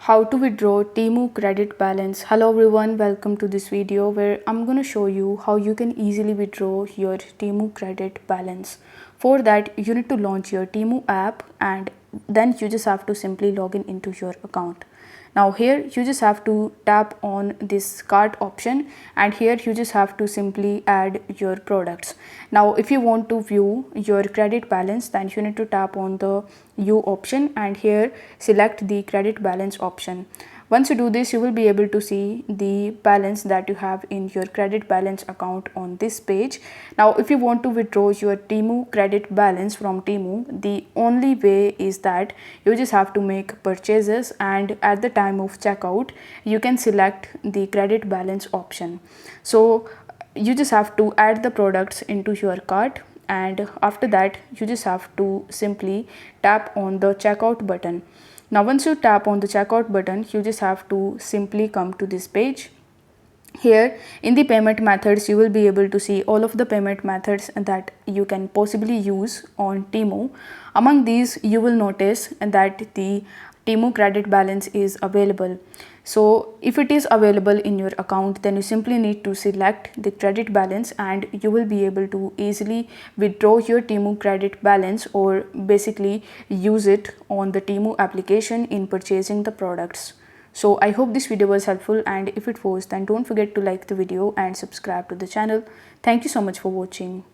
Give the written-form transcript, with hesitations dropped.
How to withdraw Temu credit balance. Hello everyone, welcome to this video where I'm going to show you how you can easily withdraw your Temu credit balance. For that, you need to launch your Temu app and then you just have to simply log in into your account. Now here you just have to tap on this cart option and here you just have to simply add your products. Now if you want to view your credit balance, then you need to tap on the view option and here select the credit balance option. Once you do this, you will be able to see the balance that you have in your credit balance account on this page. Now if you want to withdraw your Temu credit balance from Temu, the only way is that you just have to make purchases and at the time of checkout you can select the credit balance option. So you just have to add the products into your cart and after that you just have to simply tap on the checkout button. Now once you tap on the checkout button, you just have to simply come to this page. Here in the payment methods, you will be able to see all of the payment methods that you can possibly use on Temu. Among these, you will notice that the Temu credit balance is available. So if it is available in your account, then you simply need to select the credit balance and you will be able to easily withdraw your Temu credit balance or basically use it on the Temu application in purchasing the products. So I hope this video was helpful, and if it was, then don't forget to like the video and subscribe to the channel. Thank you so much for watching.